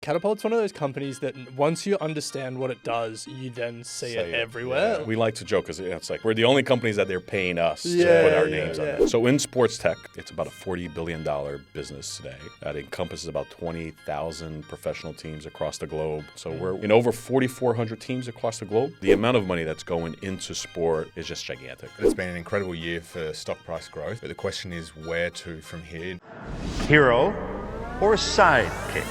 Catapult's one of those companies that once you understand what it does, you then see it everywhere. Yeah. We like to joke because it's like we're the only companies that they're paying us to put our names on it. So in sports tech, it's about a $40 billion business today. That encompasses about 20,000 professional teams across the globe. So we're in over 4,400 teams across the globe. The amount of money that's going into sport is just gigantic. It's been an incredible year for stock price growth, but the question is where to from here? Hero or sidekick?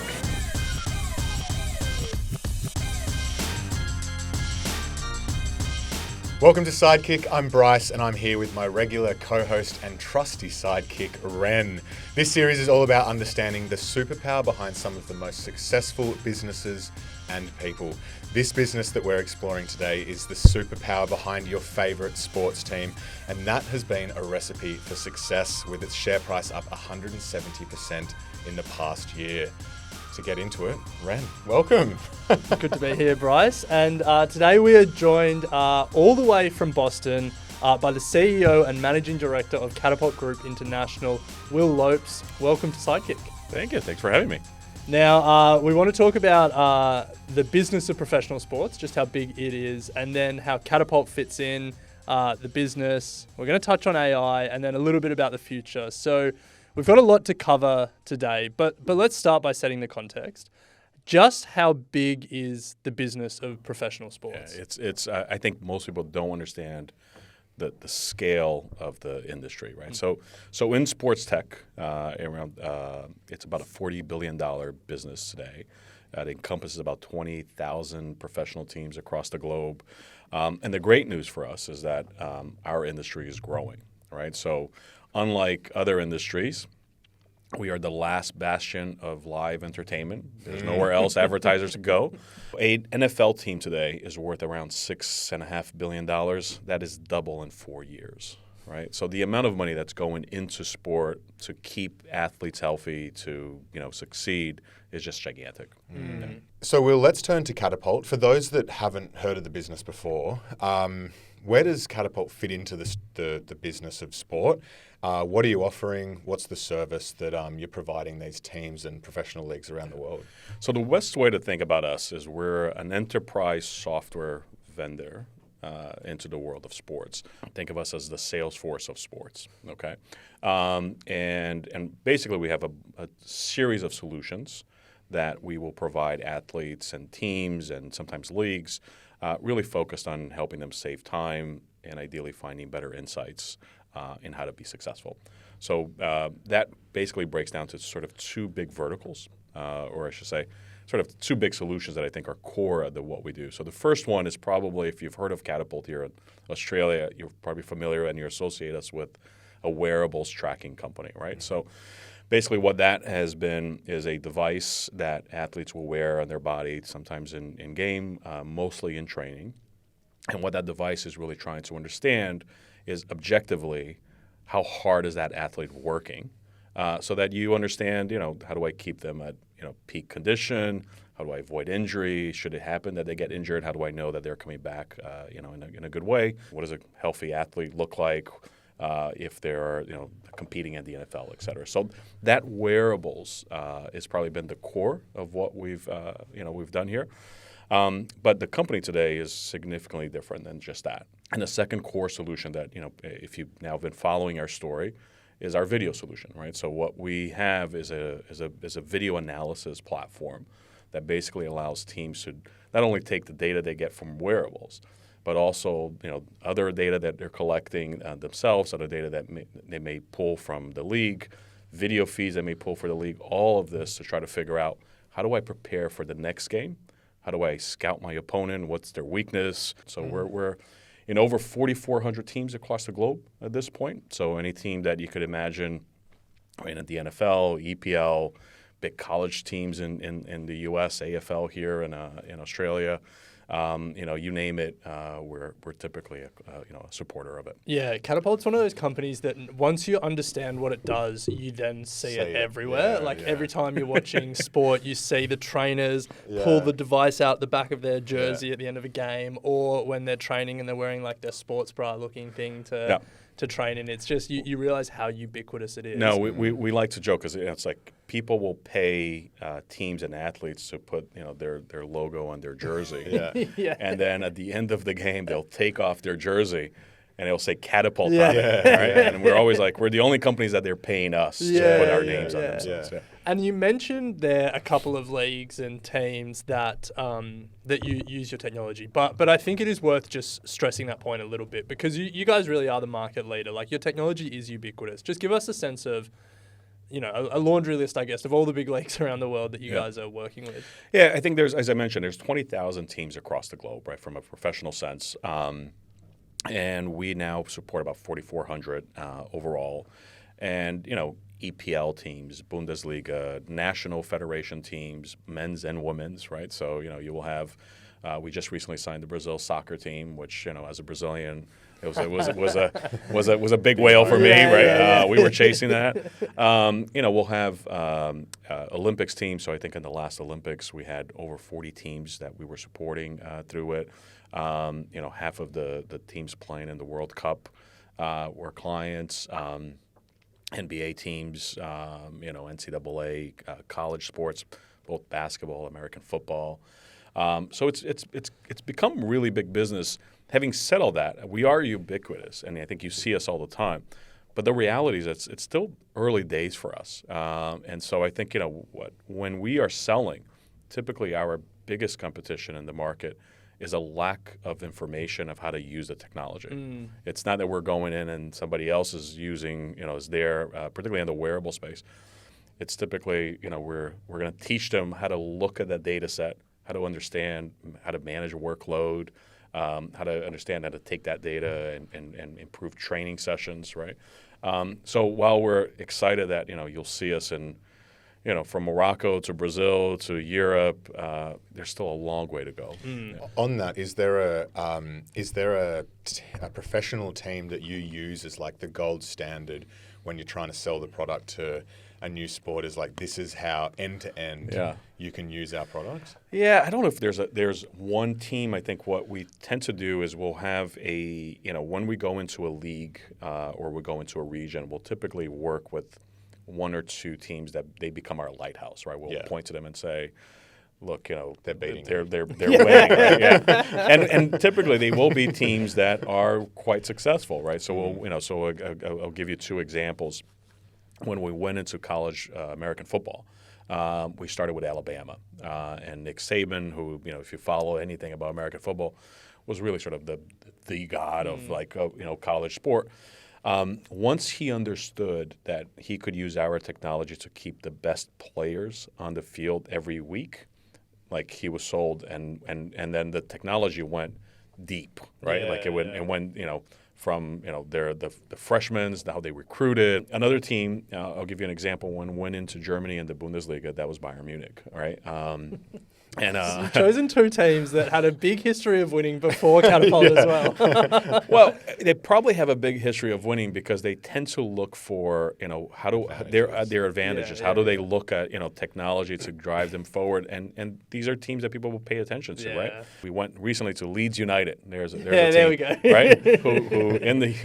Welcome to Sidekick. I'm Bryce and I'm here with my regular co-host and trusty sidekick, Ren. This series is all about understanding the superpower behind some of the most successful businesses and people. This business that we're exploring today is the superpower behind your favorite sports team, and that has been a recipe for success with its share price up 170% in the past year. To get into it, Ren, welcome. Good to be here, Bryce. And today we are joined all the way from Boston by the CEO and Managing Director of Catapult Group International, Will Lopes. Welcome to Sidekick. Thank you. Thanks for having me. Now, we want to talk about the business of professional sports, just how big it is, and then how Catapult fits in the business. We're going to touch on AI and then a little bit about the future. So we've got a lot to cover today, but let's start by setting the context. Just how big is the business of professional sports? Yeah, it's. I think most people don't understand the scale of the industry, right? So in sports tech, it's about a $40 billion business today. That encompasses about 20,000 professional teams across the globe. And the great news for us is that our industry is growing, right? So unlike other industries, we are the last bastion of live entertainment. There's nowhere else advertisers can go. An NFL team today is worth around $6.5 billion. That is double in 4 years, right? So the amount of money that's going into sport to keep athletes healthy, to succeed, is just gigantic. Yeah. So Will, let's turn to Catapult. For those that haven't heard of the business before, where does Catapult fit into the business of sport? What are you offering? What's the service that you're providing these teams and professional leagues around the world? So the best way to think about us is we're an enterprise software vendor into the world of sports. Think of us as the Salesforce of sports, okay? And basically we have a series of solutions that we will provide athletes and teams and sometimes leagues really focused on helping them save time and ideally finding better insights in how to be successful. So that basically breaks down to sort of two big verticals, or I should say, sort of two big solutions that I think are core to what we do. So the first one is probably, if you've heard of Catapult here in Australia, you're probably familiar and you associate us with a wearables tracking company, right? Mm-hmm. So basically what that has been is a device that athletes will wear on their body, sometimes in game, mostly in training. And what that device is really trying to understand is objectively how hard is that athlete working, so that you understand, how do I keep them at peak condition? How do I avoid injury? Should it happen that they get injured, how do I know that they're coming back in a good way? What does a healthy athlete look like if they're competing in the NFL, et cetera? So that wearables has probably been the core of what we've done here. But the company today is significantly different than just that. And the second core solution that, if you've now been following our story, is our video solution, right? So what we have is a video analysis platform that basically allows teams to not only take the data they get from wearables, but also other data that they're collecting themselves, other data that they may pull from the league, video feeds they may pull for the league, all of this to try to figure out, how do I prepare for the next game? How do I scout my opponent? What's their weakness? So we're in over 4,400 teams across the globe at this point. So any team that you could imagine, at the NFL, EPL, big college teams in the U.S., AFL here in Australia, you name it, we're typically a supporter of it. Yeah, Catapult's one of those companies that once you understand what it does, you then see it everywhere. Every time you're watching sport, you see the trainers pull the device out the back of their jersey at the end of a game, or when they're training and they're wearing their sports bra looking thing to to train in. It's just you realize how ubiquitous it is. No, we like to joke because it's like people will pay teams and athletes to put their logo on their jersey, Yeah. and then at the end of the game they'll take off their jersey and it'll say Catapult Yeah. on it, right? And we're always like, we're the only companies that they're paying us to put our names on themselves. Yeah. And you mentioned there a couple of leagues and teams that that you use your technology, but I think it is worth just stressing that point a little bit because you guys really are the market leader. Like your technology is ubiquitous. Just give us a sense of, a laundry list, I guess, of all the big leagues around the world that you guys are working with. Yeah, I think as I mentioned, there's 20,000 teams across the globe, right, from a professional sense. And we now support about 4,400 overall. And, EPL teams, Bundesliga, national federation teams, men's and women's, right? So, you will have, we just recently signed the Brazil soccer team, which, as a Brazilian, it was a big whale for me, right? Yeah. We were chasing that. We'll have Olympics teams. So I think in the last Olympics, we had over 40 teams that we were supporting through it. Half of the teams playing in the World Cup were clients. NBA teams, NCAA, college sports, both basketball, American football. So it's become really big business. Having said all that, we are ubiquitous, and I think you see us all the time. But the reality is it's still early days for us. And so I think, when we are selling, typically our biggest competition in the market is a lack of information of how to use the technology. It's not that we're going in and somebody else is using, is there, particularly in the wearable space. It's typically, we're going to teach them how to look at that data set, how to understand how to manage a workload, how to understand how to take that data and improve training sessions, right? So while we're excited that, you'll see us in, from Morocco to Brazil to Europe, there's still a long way to go. Yeah. On that, is there a professional team that you use as like the gold standard when you're trying to sell the product to a new sport? Is like, this is how end to end you can use our products? Yeah, I don't know if there's one team. I think what we tend to do is we'll have when we go into a league or we go into a region, we'll typically work with one or two teams that they become our lighthouse, right? We'll point to them and say, look, they're beating. They're winning, right? Yeah. And typically they will be teams that are quite successul, right? So I'll give you two examples. When we went into college American football, we started with Alabama, and Nick Saban, who if you follow anything about American football, was really sort of the god of college sport. Once he understood that he could use our technology to keep the best players on the field every week, like he was sold, and then the technology went deep, right? It went from the freshmen, how they recruited. Another team, I'll give you an example. When we went into Germany in the Bundesliga, that was Bayern Munich, right? And you've chosen two teams that had a big history of winning before Catapult as well. Well, they probably have a big history of winning because they tend to look for their advantages. How do they look at technology to drive them forward? And these are teams that people will pay attention to, right? We went recently to Leeds United. There's a team, there we go. Right? Who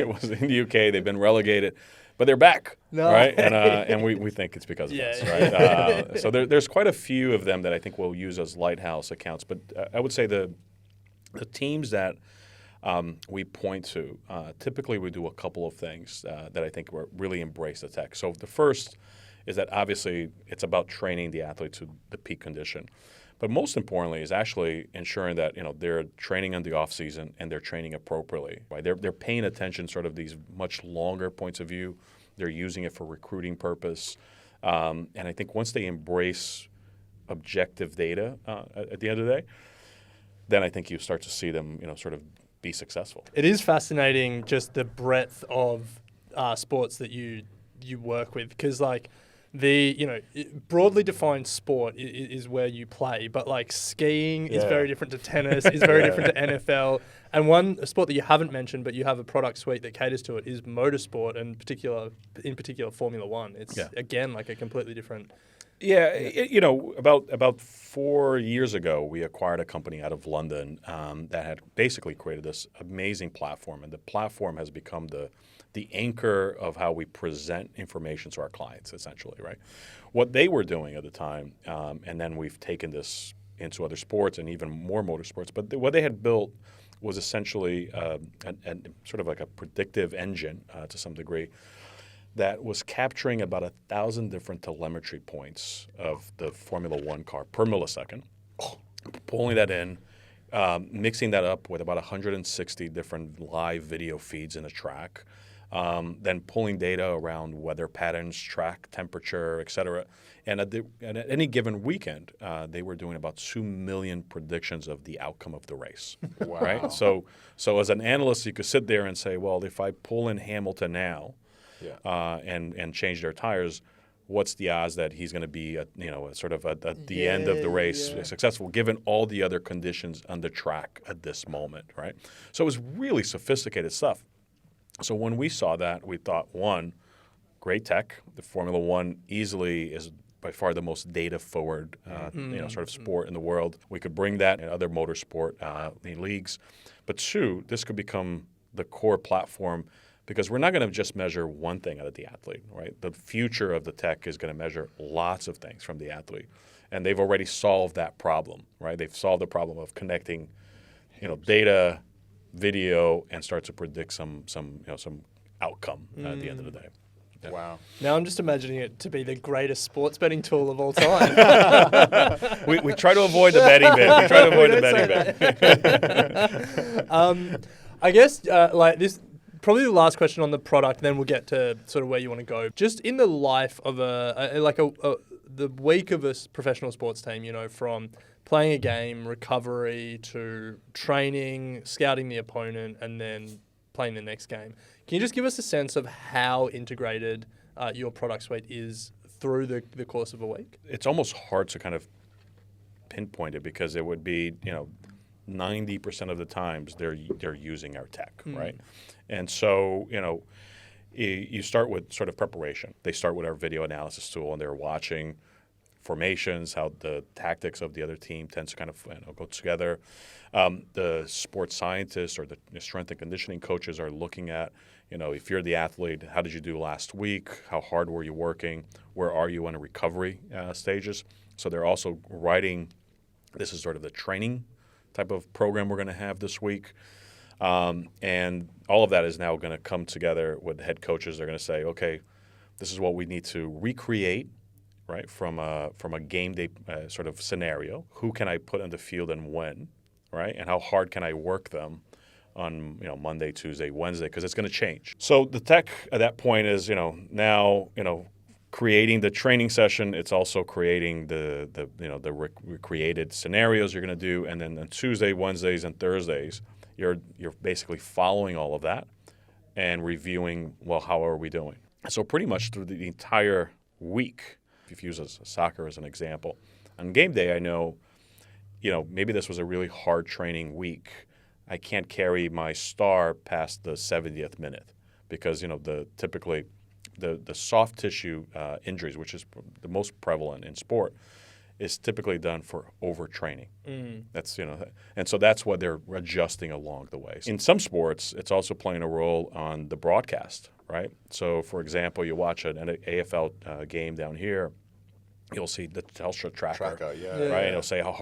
was in the UK? They've been relegated. But they're back, right? And we think it's because of us, right? So there's quite a few of them that I think we'll use as lighthouse accounts. But I would say the teams that we point to, typically we do a couple of things that I think really embrace the tech. So the first is that obviously it's about training the athlete to the peak condition. But most importantly is actually ensuring that they're training in the off season and they're training appropriately. Right? They're paying attention sort of these much longer points of view. They're using it for recruiting purpose, and I think once they embrace objective data at the end of the day, then I think you start to see them sort of be successful. It is fascinating just the breadth of sports that you work with because broadly defined sport is where you play, but like skiing is very different to tennis, is very different to NFL. And one sport that you haven't mentioned, but you have a product suite that caters to it, is motorsport, and in particular Formula One. It's again like a completely different. Yeah, about 4 years ago, we acquired a company out of London that had basically created this amazing platform, and the platform has become the the anchor of how we present information to our clients, essentially, right? What they were doing at the time, and then we've taken this into other sports and even more motorsports, but what they had built was essentially sort of like a predictive engine to some degree that was capturing about 1,000 different telemetry points of the Formula One car per millisecond, pulling that in, mixing that up with about 160 different live video feeds in the track, then pulling data around weather patterns, track temperature, et cetera. And at any given weekend, they were doing about 2 million predictions of the outcome of the race. Wow. Right? So as an analyst, you could sit there and say, well, if I pull in Hamilton now and change their tires, what's the odds that he's going to be at the end of the race successful, given all the other conditions on the track at this moment, right? So it was really sophisticated stuff. So when we saw that, we thought, one, great tech. The Formula One easily is by far the most data-forward sort of sport in the world. We could bring that in other motorsport leagues. But two, this could become the core platform because we're not going to just measure one thing out of the athlete, right? The future of the tech is going to measure lots of things from the athlete. And they've already solved that problem, right? They've solved the problem of connecting, data, video, and start to predict some outcome at the end of the day. Yeah. Wow. Now I'm just imagining it to be the greatest sports betting tool of all time. We try to avoid the betting bit. I guess this, probably the last question on the product, then we'll get to sort of where you want to go. Just in the life of the week of a professional sports team, from playing a game, recovery, to training, scouting the opponent, and then playing the next game. Can you just give us a sense of how integrated your product suite is through the course of a week? It's almost hard to kind of pinpoint it because it would be, 90% of the times they're using our tech, right? And so, you start with sort of preparation. They start with our video analysis tool, and they're watching formations, how the tactics of the other team tends to kind of go together. The sports scientists or the strength and conditioning coaches are looking at, if you're the athlete, how did you do last week? How hard were you working? Where are you in recovery stages? So they're also writing, this is sort of the training type of program we're going to have this week. And all of that is now going to come together with the head coaches. They're going to say, okay, this is what we need to recreate, right, from a game day sort of scenario. Who can I put on the field and when, right? And how hard can I work them on Monday, Tuesday, Wednesday, because it's going to change. So the tech at that point is now creating the training session. It's also creating the recreated scenarios you're going to do, and then on Tuesday, Wednesdays, and Thursdays, you're basically following all of that and reviewing, well, how are we doing? So pretty much through the entire week, if you use soccer as an example, on game day, I know, maybe this was a really hard training week. I can't carry my star past the 70th minute because, typically the soft tissue injuries, which is the most prevalent in sport, is typically done for overtraining. That's, and so that's what they're adjusting along the way. In some sports, it's also playing a role on the broadcast, right? So, for example, you watch an AFL game down here, you'll see the Telstra tracker, right? Yeah. It'll say how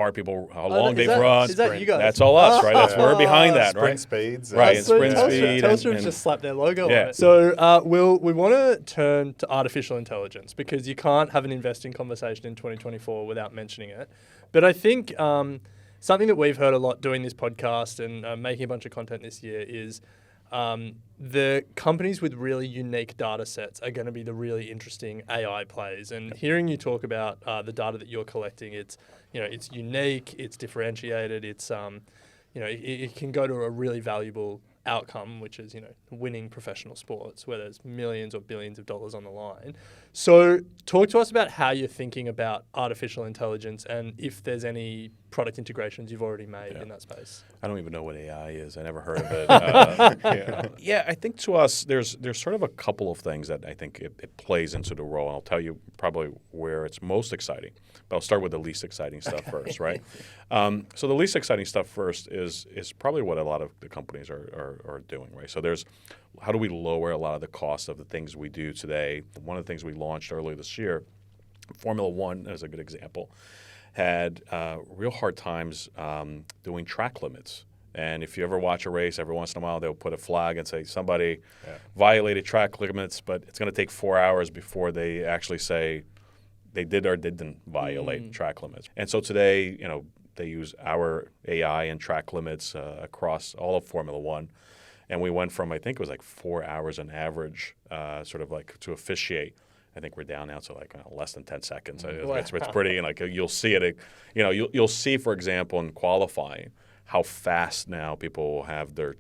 long they've run. Is that you guys? That's all us, right? We're behind that, sprint right? speeds. Right, and sprint speed. Telstra have just slapped their logo on it. So we want to turn to artificial intelligence because you can't have an investing conversation in 2024 without mentioning it. But I think something that we've heard a lot doing this podcast and making a bunch of content this year is the companies with really unique data sets are going to be the really interesting AI plays. And hearing you talk about the data that you're collecting, it's unique, it's differentiated, it's it can go to a really valuable outcome, which is winning professional sports where there's millions or billions of dollars on the line. So talk to us about how you're thinking about artificial intelligence and if there's any product integrations you've already made in that space. I don't even know what AI is. I never heard of it. I think to us there's sort of a couple of things that I think it plays into the role. And I'll tell you probably where it's most exciting. But I'll start with the least exciting stuff first, right? So the least exciting stuff first is probably what a lot of the companies are are doing, right? So there's how do we lower a lot of the cost of the things we do today? One of the things we launched earlier this year, Formula One is a good example, had real hard times doing track limits. And if you ever watch a race, every once in a while they'll put a flag and say somebody violated track limits, but it's going to take 4 hours before they actually say they did or didn't violate track limits. And so today, they use our AI and track limits across all of Formula One. And we went from, I think it was like 4 hours on average, sort of like to officiate. I think we're down now to like less than 10 seconds. It's pretty, and like you'll see it, you'll see, for example, in qualifying, how fast now people have their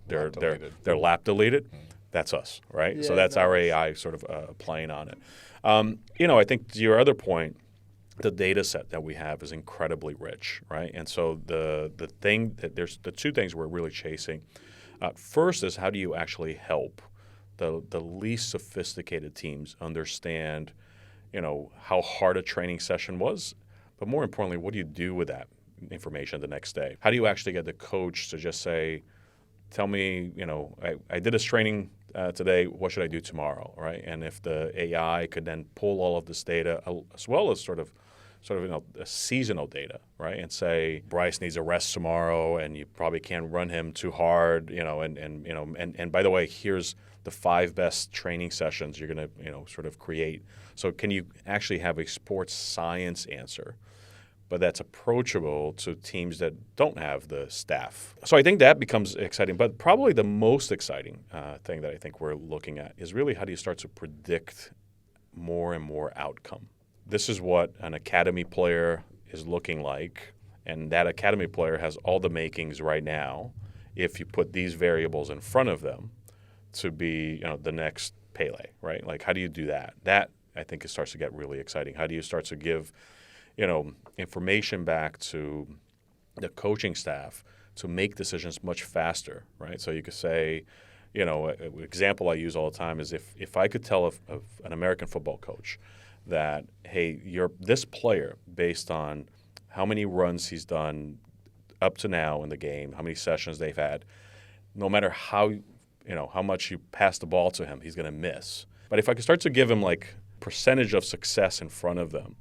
lap deleted. That's us, right? Yeah, so that's our AI sort of playing on it. I think to your other point, the data set that we have is incredibly rich, right? And so there's the two things we're really chasing. First is how do you actually help the least sophisticated teams understand, how hard a training session was, but more importantly, what do you do with that information the next day? How do you actually get the coach to just say, tell me, I did this training today, what should I do tomorrow, right? And if the AI could then pull all of this data as well as sort of seasonal data, right? And say Bryce needs a rest tomorrow, and you probably can't run him too hard, and by the way, here's the 5 best training sessions you're going to sort of create. So can you actually have a sports science answer, but that's approachable to teams that don't have the staff? So I think that becomes exciting. But probably the most exciting thing that I think we're looking at is really how do you start to predict more and more outcome? This is what an academy player is looking like, and that academy player has all the makings right now if you put these variables in front of them to be the next Pele, right? Like, how do you do that? That, I think, it starts to get really exciting. How do you start to give information back to the coaching staff to make decisions much faster, right? So you could say, an example I use all the time is if I could tell an American football coach that, hey, this player, based on how many runs he's done up to now in the game, how many sessions they've had, no matter how much you pass the ball to him, he's going to miss. But if I could start to give him like percentage of success in front of them,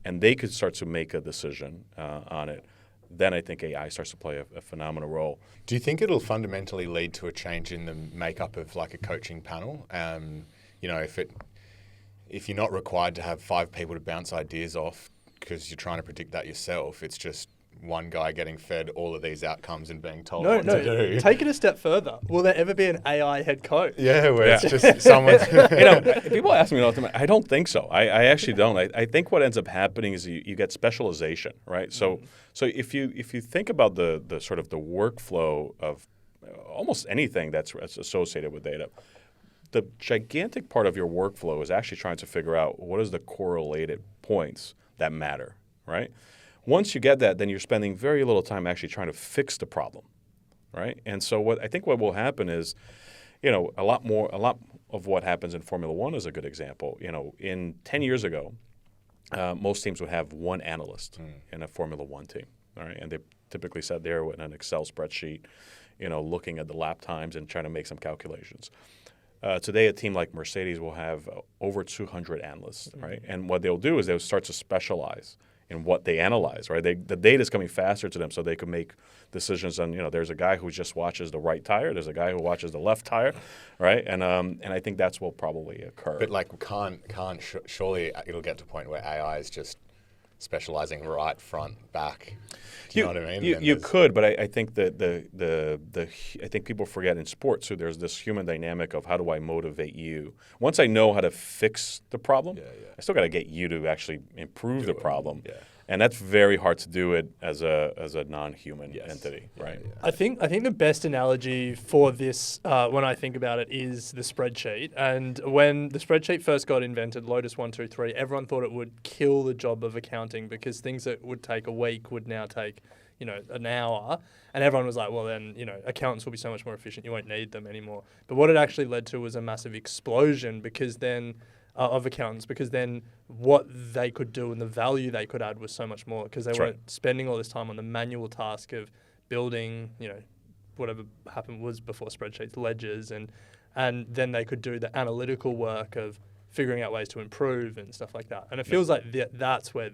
and they could start to make a decision on it, then I think AI starts to play a phenomenal role. Do you think it'll fundamentally lead to a change in the makeup of like a coaching panel? If you're not required to have 5 people to bounce ideas off because you're trying to predict that yourself, it's just one guy getting fed all of these outcomes and being told what to do. Take it a step further. Will there ever be an AI head coach? Yeah, where it's just someone. People ask me all the time. I don't think so. I actually don't. I think what ends up happening is you get specialization, right? So if you think about the sort of the workflow of almost anything that's associated with data, the gigantic part of your workflow is actually trying to figure out what is the correlated points that matter, right? Once you get that, then you're spending very little time actually trying to fix the problem, right? And so what will happen is, a lot of what happens in Formula One is a good example. In 10 years ago, most teams would have one analyst in a Formula One team, all right? And they typically sat there with an Excel spreadsheet, looking at the lap times and trying to make some calculations. Today, a team like Mercedes will have over 200 analysts, right? And what they'll do is they'll start to specialize in what they analyze, right? The data is coming faster to them, so they can make decisions on, there's a guy who just watches the right tire, there's a guy who watches the left tire, right? And I think that's what will probably occur. But like, surely it'll get to a point where AI is just specializing right, front, back. Do you know what I mean? You could, but I think that I think people forget in sports too. There's this human dynamic of how do I motivate you. Once I know how to fix the problem, I still got to get you to actually improve the problem. Yeah. And that's very hard to do it as a non-human entity, right? Yeah. I think the best analogy for this, when I think about it, is the spreadsheet. And when the spreadsheet first got invented, Lotus 1, 2, 3, everyone thought it would kill the job of accounting because things that would take a week would now take, an hour. And everyone was like, well, then, accountants will be so much more efficient. You won't need them anymore. But what it actually led to was a massive explosion because then of accountants, because then what they could do and the value they could add was so much more because they weren't spending all this time on the manual task of building, whatever happened was before spreadsheets, ledgers, and then they could do the analytical work of figuring out ways to improve and stuff like that. And it feels like that's where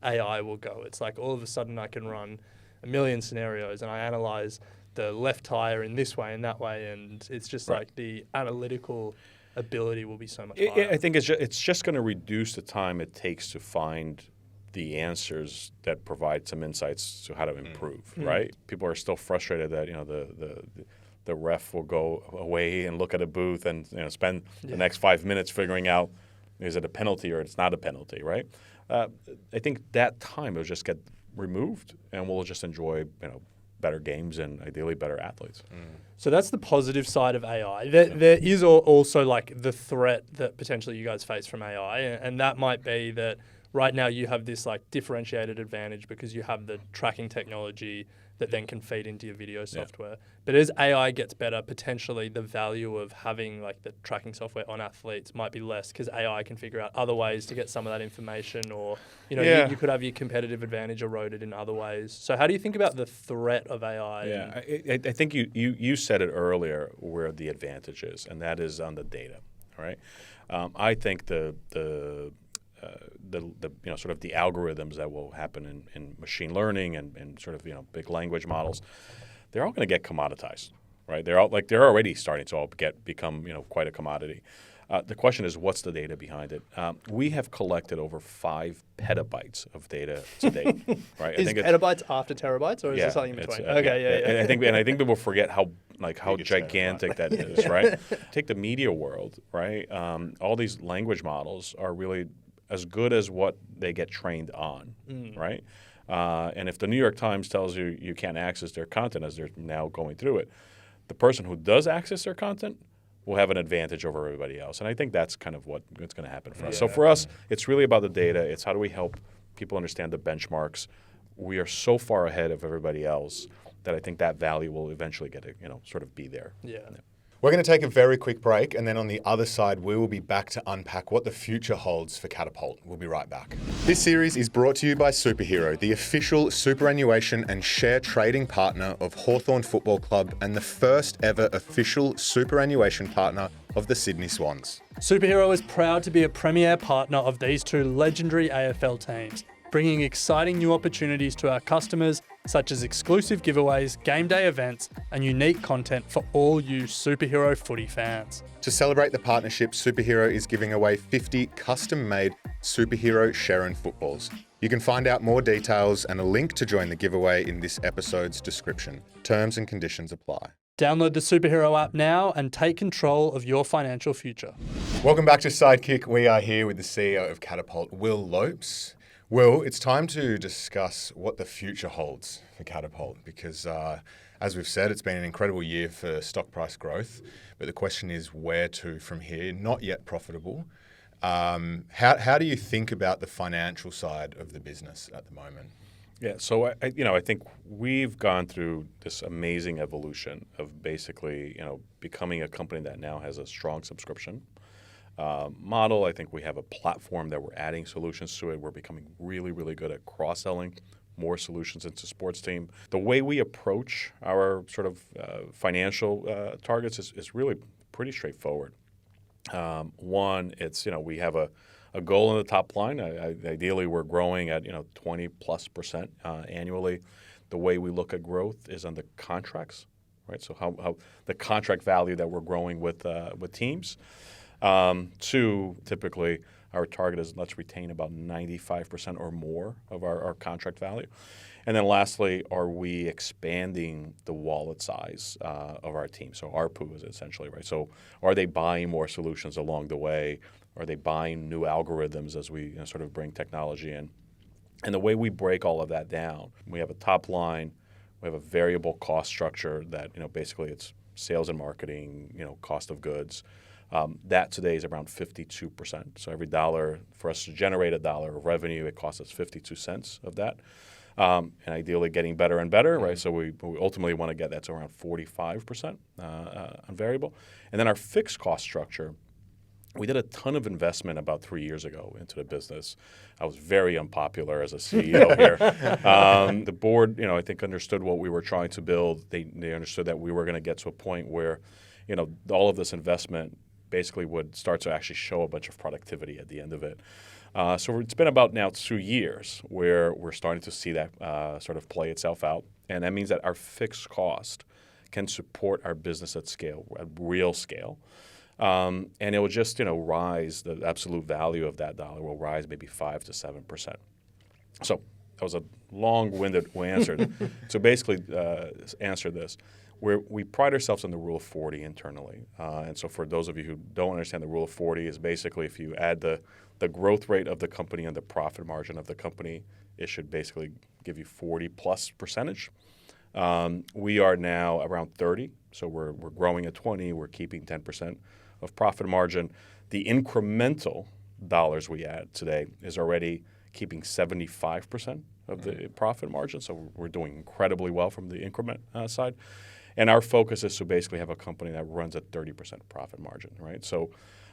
AI will go. It's like all of a sudden I can run a million scenarios and I analyze the left tire in this way and that way, and it's just like the analytical ability will be so much higher. I think it's just going to reduce the time it takes to find the answers that provide some insights to how to improve, right? People are still frustrated that, the ref will go away and look at a booth and spend the next 5 minutes figuring out, is it a penalty or it's not a penalty, right? I think that time will just get removed and we'll just enjoy, better games and ideally better athletes. So that's the positive side of AI. There is also like the threat that potentially you guys face from AI, and that might be that right now you have this like differentiated advantage because you have the tracking technology that then can feed into your video software. But as AI gets better, potentially the value of having like the tracking software on athletes might be less because AI can figure out other ways to get some of that information, or you could have your competitive advantage eroded in other ways. So how do you think about the threat of AI? Yeah, I think you said it earlier where the advantage is, and that is on the data, right? I think the sort of the algorithms that will happen in machine learning and sort of big language models, they're all going to get commoditized, right? They're already starting to all become quite a commodity. The question is, what's the data behind it? We have collected over 5 petabytes of data to date, right? Is petabytes after terabytes, or is there something in between? Okay, And I think people forget how gigantic that is, right? Take the media world, right? All these language models are really as good as what they get trained on, right? And if the New York Times tells you you can't access their content as they're now going through it, the person who does access their content will have an advantage over everybody else. And I think that's kind of what's going to happen for us. So for us, it's really about the data. It's how do we help people understand the benchmarks. We are so far ahead of everybody else that I think that value will eventually get to, sort of be there. Yeah. We're going to take a very quick break, and then on the other side, we will be back to unpack what the future holds for Catapult. We'll be right back. This series is brought to you by Superhero, the official superannuation and share trading partner of Hawthorn Football Club and the first ever official superannuation partner of the Sydney Swans. Superhero is proud to be a premier partner of these two legendary AFL teams, bringing exciting new opportunities to our customers, such as exclusive giveaways, game day events, and unique content for all you Superhero footy fans. To celebrate the partnership, Superhero is giving away 50 custom-made Superhero Sharon footballs. You can find out more details and a link to join the giveaway in this episode's description. Terms and conditions apply. Download the Superhero app now and take control of your financial future. Welcome back to Sidekick. We are here with the CEO of Catapult, Will Lopes. Will, it's time to discuss what the future holds for Catapult because, as we've said, it's been an incredible year for stock price growth. But the question is where to from here? Not yet profitable. How do you think about the financial side of the business at the moment? Yeah, so I think we've gone through this amazing evolution of basically becoming a company that now has a strong subscription model. I think we have a platform that we're adding solutions to it. We're becoming really, really good at cross-selling more solutions into sports team. The way we approach our sort of financial targets is really pretty straightforward. One, it's we have a goal in the top line. Ideally, we're growing at 20+% annually. The way we look at growth is on the contracts, right? So how the contract value that we're growing with teams. 2, typically our target is let's retain about 95% or more of our contract value. And then lastly, are we expanding the wallet size of our team? So ARPU is essentially, right? So are they buying more solutions along the way? Are they buying new algorithms as we sort of bring technology in? And the way we break all of that down, we have a top line, we have a variable cost structure that basically it's sales and marketing, cost of goods. That today is around 52%. So every dollar, for us to generate a dollar of revenue, it costs us 52 cents of that. And ideally getting better and better, right? So we ultimately want to get that to around 45% on variable. And then our fixed cost structure We did a ton of investment about 3 years ago into the business. I was very unpopular as a CEO here. The board, I think understood what we were trying to build. They understood that we were going to get to a point where, all of this investment basically would start to actually show a bunch of productivity at the end of it. So it's been about now 2 years where we're starting to see that sort of play itself out. And that means that our fixed cost can support our business at scale, at real scale. And it will just, rise, the absolute value of that dollar will rise maybe 5 to 7%. So that was a long-winded answer to basically answer this. We pride ourselves on the rule of 40 internally. And so for those of you who don't understand, the rule of 40 is basically if you add the growth rate of the company and the profit margin of the company, it should basically give you 40+%. We are now around 30, so we're growing at 20. We're keeping 10% of profit margin. The incremental dollars we add today is already keeping 75% of the profit margin, so we're doing incredibly well from the increment side. And our focus is to basically have a company that runs at 30% profit margin, right? So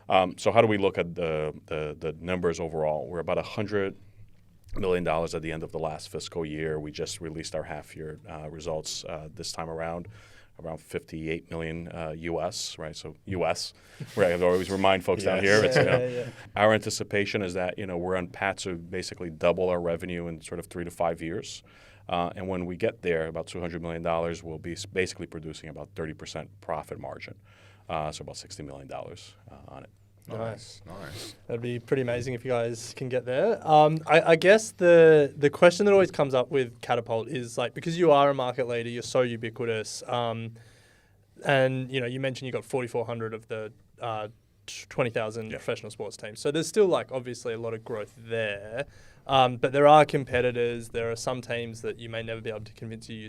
how do we look at the numbers overall? We're about $100 million at the end of the last fiscal year. We just released our half-year results this time around 58 million US, right? So US, where I have to always remind folks down here. It's, Our anticipation is that we're on path to basically double our revenue in sort of 3 to 5 years. And when we get there, about $200 million, we'll be basically producing about 30% profit margin. So about $60 million on it. Nice. That'd be pretty amazing if you guys can get there. I guess the question that always comes up with Catapult is like, because you are a market leader, you're so ubiquitous, and you mentioned you got 4,400 of the 20,000 professional sports teams. So there's still like obviously a lot of growth there, but there are competitors. There are some teams that you may never be able to convince you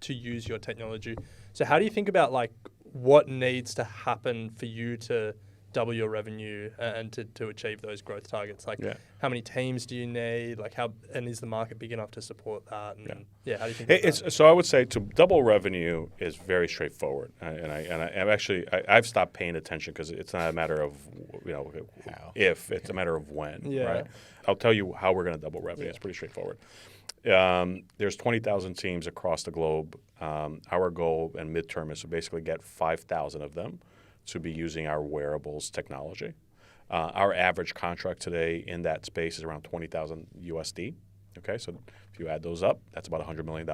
to use your technology. So how do you think about like what needs to happen for you to double your revenue and to achieve those growth targets? Like how many teams do you need? Like and is the market big enough to support that? And how do you think about that? So I would say to double revenue is very straightforward. I've stopped paying attention because it's not a matter of if, it's a matter of when, right? I'll tell you how we're going to double revenue. It's pretty straightforward. There's 20,000 teams across the globe. Our goal and midterm is to basically get 5,000 of them to be using our wearables technology. Our average contract today in that space is around 20,000 USD. Okay, so if you add those up, that's about $100 million.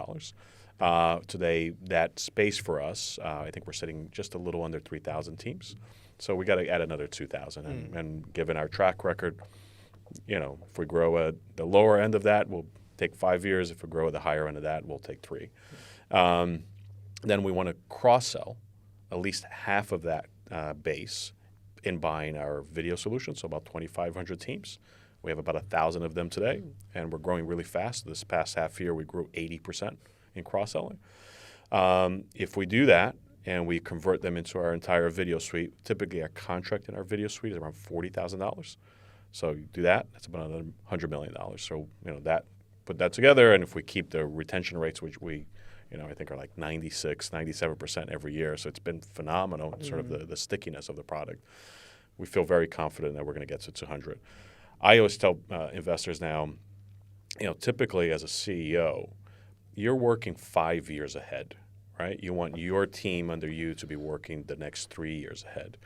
Today, that space for us, I think we're sitting just a little under 3,000 teams. So we got to add another 2,000. And given our track record, if we grow at the lower end of that, we'll take 5 years. If we grow at the higher end of that, we'll take 3. Then we want to cross-sell at least half of that base in buying our video solutions, so about 2,500 teams. We have about 1,000 of them today, and we're growing really fast. This past half year, we grew 80% in cross-selling. If we do that and we convert them into our entire video suite, typically a contract in our video suite is around $40,000. So you do that, that's about another $100 million. So put that together, and if we keep the retention rates, which we I think are like 96, 97% every year. So it's been phenomenal, sort of the stickiness of the product. We feel very confident that we're going to get to 200. I always tell investors now, typically as a CEO, you're working 5 years ahead, right? You want your team under you to be working the next 3 years ahead.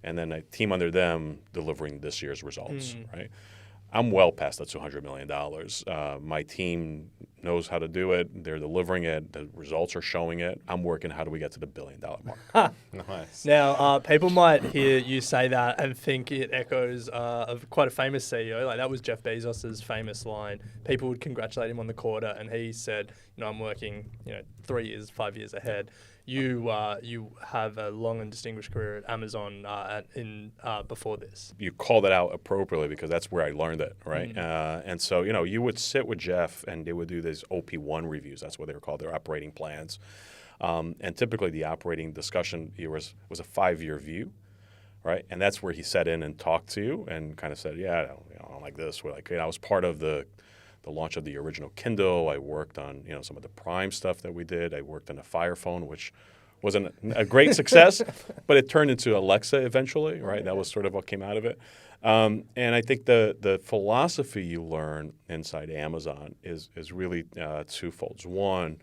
And then a team under them delivering this year's results, right? I'm well past that $200 million. My team knows how to do it. They're delivering it. The results are showing it. I'm working how do we get to the $1 billion mark. Nice. Now, people might hear you say that and think it echoes of quite a famous CEO. Like that was Jeff Bezos's famous line. People would congratulate him on the quarter, and he said, I'm working 3 years, 5 years ahead. You have a long and distinguished career at Amazon before this. You called it out appropriately because that's where I learned it, right? And so, you would sit with Jeff and they would do these OP1 reviews. That's what they were called, their operating plans. And typically the operating discussion was a 5-year view, right? And that's where he sat in and talked to you and kind of said, I don't like this. I was part of the launch of the original Kindle. I worked on some of the Prime stuff that we did. I worked on the Fire phone, which wasn't a great success, but it turned into Alexa eventually, right? That was sort of what came out of it. And I think the philosophy you learn inside Amazon is really twofold. One,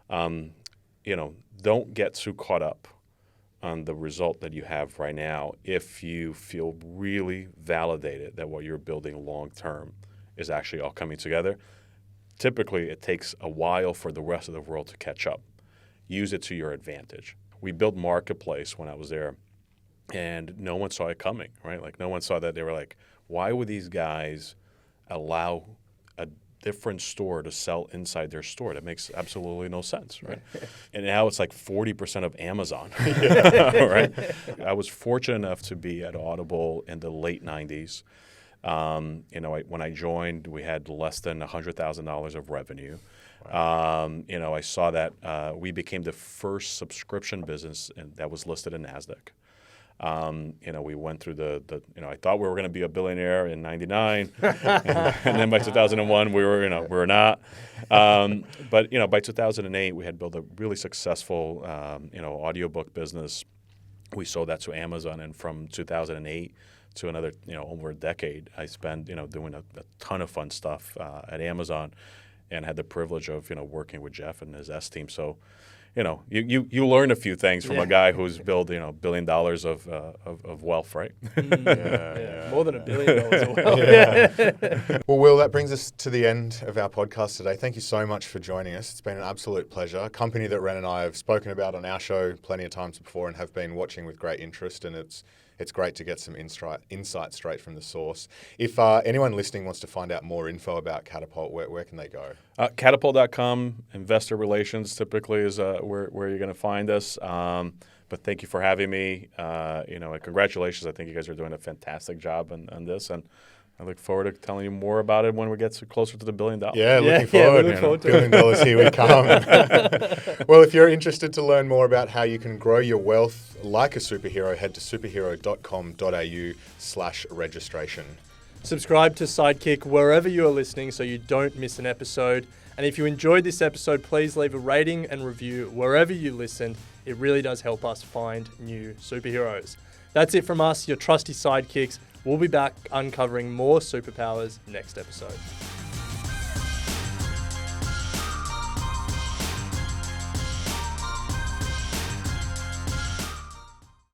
don't get too caught up on the result that you have right now if you feel really validated that what you're building long term is actually all coming together. Typically, it takes a while for the rest of the world to catch up. Use it to your advantage. We built Marketplace when I was there, and no one saw it coming, right? Like, no one saw that. They were like, why would these guys allow a different store to sell inside their store? That makes absolutely no sense, right? And now it's like 40% of Amazon, right? I was fortunate enough to be at Audible in the late 90s. When I joined, we had less than $100,000 of revenue. Wow. I saw that we became the first subscription business that was listed in NASDAQ. We went through I thought we were going to be a billionaire in '99, and then by 2001 we were not. But by 2008 we had built a really successful audiobook business. We sold that to Amazon, and from 2008 to another over a decade, I spent doing a ton of fun stuff at Amazon, and had the privilege of working with Jeff and his S team. So. You learn a few things from a guy who's built $1 billion of wealth, right? More than $1 billion of wealth. Well, Will, that brings us to the end of our podcast today. Thank you so much for joining us. It's been an absolute pleasure. A company that Ren and I have spoken about on our show plenty of times before and have been watching with great interest, and it's great to get some insight straight from the source. If anyone listening wants to find out more info about Catapult, where can they go? Catapult.com, investor relations typically is where you're going to find us. But thank you for having me. Congratulations. I think you guys are doing a fantastic job on this. And I look forward to telling you more about it when we get closer to the $1 billion. Yeah, looking forward. We look forward to $1 billion, here we come. Well, if you're interested to learn more about how you can grow your wealth like a superhero, head to superhero.com.au/registration. Subscribe to Sidekick wherever you are listening so you don't miss an episode. And if you enjoyed this episode, please leave a rating and review wherever you listen. It really does help us find new superheroes. That's it from us, your trusty sidekicks. We'll be back uncovering more superpowers next episode.